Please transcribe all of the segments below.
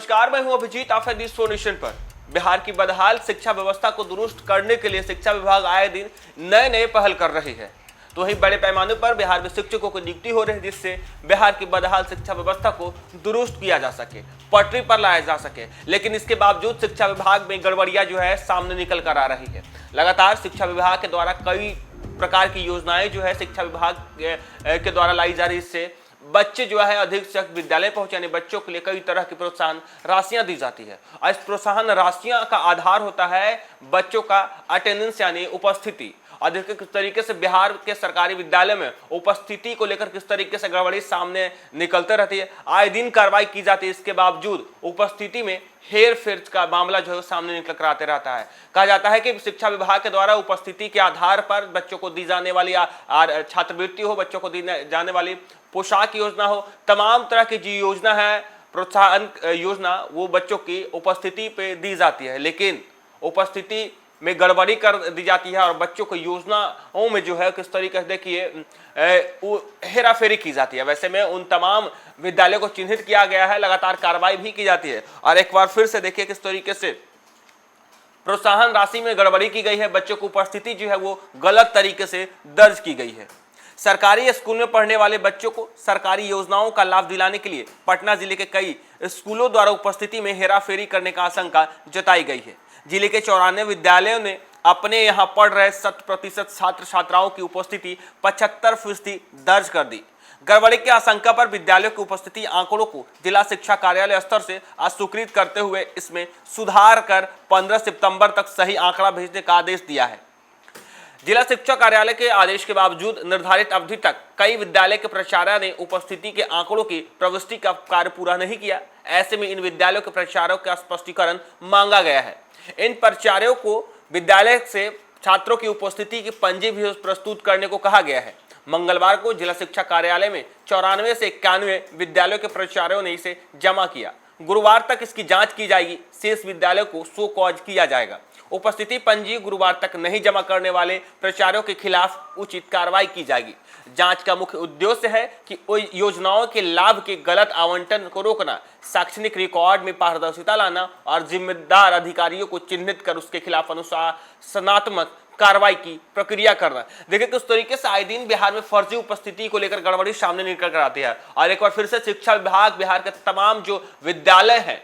नमस्कार, मैं हूं अभिजीत, आप हैं न्यूज़ सोल्यूशन पर। बिहार की बदहाल शिक्षा व्यवस्था को दुरुस्त करने के लिए शिक्षा विभाग आए दिन नए नए पहल कर रही है। तो वहीं बड़े पैमाने पर बिहार में शिक्षकों की नियुक्ति हो रही है, जिससे बिहार की बदहाल शिक्षा व्यवस्था को दुरुस्त किया जा सके, पटरी पर लाया जा सके। लेकिन इसके बावजूद शिक्षा विभाग में गड़बड़ियां जो है सामने निकल कर आ रही है। लगातार शिक्षा विभाग के द्वारा कई प्रकार की योजनाएं जो है शिक्षा विभाग के द्वारा लाई जा रही है। इससे बच्चे जो है अधिक से अधिक विद्यालय पहुंचाने बच्चों के लिए कई तरह की प्रोत्साहन राशियां दी जाती है। और इस प्रोत्साहन राशियां का आधार होता है बच्चों का अटेंडेंस यानी उपस्थिति। और देखिए किस तरीके से बिहार के सरकारी विद्यालय में उपस्थिति को लेकर किस तरीके से गड़बड़ी सामने निकलते रहती है। आए दिन कार्रवाई की जाती है, इसके बावजूद उपस्थिति में हेर फेर का मामला जो है सामने निकल कर आते रहता है। कहा जाता है कि शिक्षा विभाग के द्वारा उपस्थिति के आधार पर बच्चों को दी जाने वाली छात्रवृत्ति हो, बच्चों को दी जाने वाली पोशाक योजना हो, तमाम तरह की जो योजना है प्रोत्साहन योजना वो बच्चों की उपस्थिति पे दी जाती है। लेकिन उपस्थिति में गड़बड़ी कर दी जाती है और बच्चों को योजनाओं में जो है किस तरीके से देखिए हेराफेरी की जाती है। वैसे में उन तमाम विद्यालयों को चिन्हित किया गया है, लगातार कार्रवाई भी की जाती है। और एक बार फिर से देखिए किस तरीके से प्रोत्साहन राशि में गड़बड़ी की गई है, बच्चों की उपस्थिति जो है वो गलत तरीके से दर्ज की गई है। सरकारी स्कूल में पढ़ने वाले बच्चों को सरकारी योजनाओं का लाभ दिलाने के लिए पटना जिले के कई स्कूलों द्वारा उपस्थिति में हेराफेरी करने का आशंका जताई गई है। जिले के 94 विद्यालयों ने अपने यहां पढ़ रहे 100% छात्र छात्राओं की उपस्थिति 75% दर्ज कर दी। गड़बड़ी की आशंका पर विद्यालयों की उपस्थिति आंकड़ों को जिला शिक्षा कार्यालय स्तर से अस्वीकृत करते हुए इसमें सुधार कर 15 सितंबर तक सही आंकड़ा भेजने का आदेश दिया है। जिला शिक्षा कार्यालय के आदेश के बावजूद निर्धारित अवधि तक कई विद्यालय के प्राचार्य ने उपस्थिति के आंकड़ों की प्रविष्टि का कार्य पूरा नहीं किया। ऐसे में इन विद्यालयों के प्राचार्यों का स्पष्टीकरण मांगा गया है। इन प्राचार्यों को विद्यालय से छात्रों की उपस्थिति की पंजी भी प्रस्तुत करने को कहा गया है। मंगलवार को जिला शिक्षा कार्यालय में 94 से 91 विद्यालयों के प्राचार्यों ने इसे जमा किया। गुरुवार तक इसकी जांच की जाएगी। शेष विद्यालयों को शो कॉज किया जाएगा। उपस्थिति पंजी गुरुवार तक नहीं जमा करने वाले प्राचार्यों के खिलाफ उचित कार्रवाई की जाएगी। जांच का मुख्य उद्देश्य है कि योजनाओं के लाभ के गलत आवंटन को रोकना, शैक्षणिक रिकॉर्ड में पारदर्शिता लाना और जिम्मेदार अधिकारियों को चिन्हित कर उसके खिलाफ अनुशासनात्मक कार्रवाई की प्रक्रिया करना। देखिए किस तरीके से आए दिन बिहार में फर्जी उपस्थिति को लेकर गड़बड़ी सामने निकल कर आती है। और एक बार फिर से शिक्षा विभाग बिहार के तमाम जो विद्यालय हैं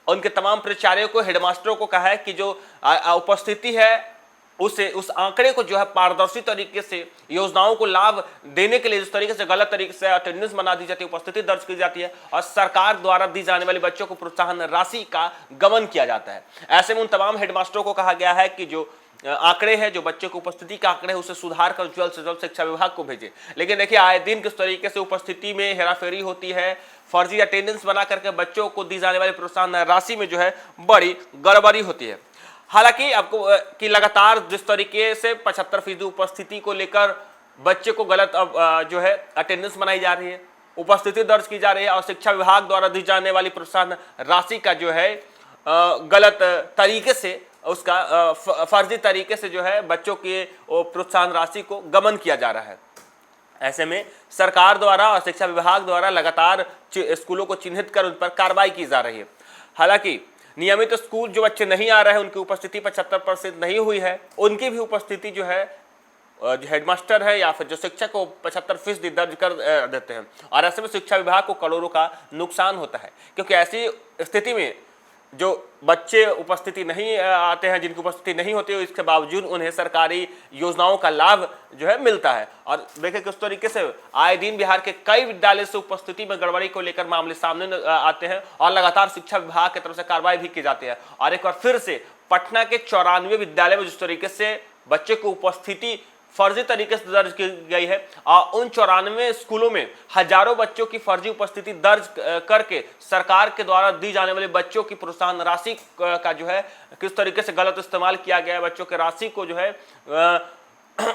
उनके तमाम प्राचार्यों को, हेडमास्टरों को कहा है कि जो उपस्थिति है उस आंकड़े को जो है पारदर्शी तरीके से योजनाओं को लाभ देने के लिए जिस तरीके से गलत तरीके से अटेंडेंस बना दी जाती है, उपस्थिति दर्ज की जाती है और सरकार द्वारा दी जाने वाली बच्चों को प्रोत्साहन राशि का गबन किया जाता है। ऐसे में उन तमाम हेडमास्टरों को कहा गया है कि जो आंकड़े हैं, जो बच्चों की उपस्थिति के आंकड़े हैं, उसे सुधार कर जल्द से जल्द शिक्षा विभाग को भेजे। लेकिन देखिए आए दिन किस तरीके से उपस्थिति में हेराफेरी होती है, फर्जी अटेंडेंस बना करके बच्चों को दी जाने वाली प्रोत्साहन राशि में जो है बड़ी गड़बड़ी होती है। हालांकि आपको कि लगातार जिस तरीके से 75% उपस्थिति को लेकर बच्चे को गलत जो है अटेंडेंस बनाई जा रही है, उपस्थिति दर्ज की जा रही है और शिक्षा विभाग द्वारा दी जाने वाली प्रोत्साहन राशि का जो है गलत तरीके से उसका फर्जी तरीके से जो है बच्चों के प्रोत्साहन राशि को गबन किया जा रहा है। ऐसे में सरकार द्वारा और शिक्षा विभाग द्वारा लगातार स्कूलों को चिन्हित कर उन पर कार्रवाई की जा रही है। हालांकि नियमित स्कूल जो बच्चे नहीं आ रहे हैं उनकी उपस्थिति 75% नहीं हुई है, उनकी भी उपस्थिति जो है जो हेडमास्टर है या फिर जो शिक्षक को 75% दर्ज कर देते हैं। और ऐसे में शिक्षा विभाग को करोड़ों का नुकसान होता है, क्योंकि ऐसी स्थिति में जो बच्चे उपस्थिति नहीं आते हैं, जिनकी उपस्थिति नहीं होती है, इसके बावजूद उन्हें सरकारी योजनाओं का लाभ जो है मिलता है। और देखिए किस तरीके से आए दिन बिहार के कई विद्यालय से उपस्थिति में गड़बड़ी को लेकर मामले सामने आते हैं और लगातार शिक्षा विभाग की तरफ से कार्रवाई भी की जाती है। और एक बार फिर से पटना के 94 विद्यालय में जिस तरीके से बच्चे की उपस्थिति फर्जी तरीके से दर्ज की गई है और उन 94 स्कूलों में हजारों बच्चों की फर्जी उपस्थिति दर्ज करके सरकार के द्वारा दी जाने वाले बच्चों की प्रोत्साहन राशि का जो है किस तरीके से गलत इस्तेमाल किया गया है, बच्चों के राशि को जो है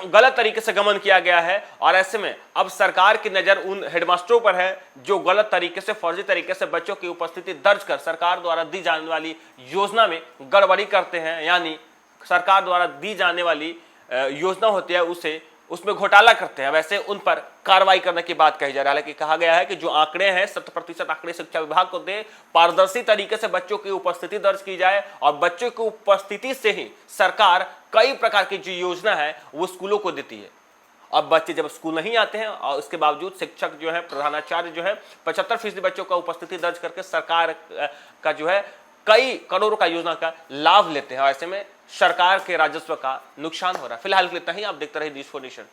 गलत तरीके से गमन किया गया है। और ऐसे में अब सरकार की नजर उन हेडमास्टरों पर है जो गलत तरीके से, फर्जी तरीके से बच्चों की उपस्थिति दर्ज कर सरकार द्वारा दी जाने वाली योजना में गड़बड़ी करते हैं, यानी सरकार द्वारा दी जाने वाली योजना होती है उसे उसमें घोटाला करते हैं, वैसे उन पर कार्रवाई करने की बात कही जा रही है। हालांकि कहा गया है कि जो आंकड़े हैं 100% आंकड़े शिक्षा विभाग को दे, पारदर्शी तरीके से बच्चों की उपस्थिति दर्ज की जाए और बच्चों की उपस्थिति से ही सरकार कई प्रकार की जो योजना है वो स्कूलों को देती है। अब बच्चे जब स्कूल नहीं आते हैं और उसके बावजूद शिक्षक जो है, प्रधानाचार्य जो है 75% बच्चों का उपस्थिति दर्ज करके सरकार का जो है कई करोड़ों का योजना का लाभ लेते हैं और ऐसे में सरकार के राजस्व का नुकसान हो रहा है। फिलहाल के लिए इतना ही। आप देखते रहिए न्यूज़4 नेशन।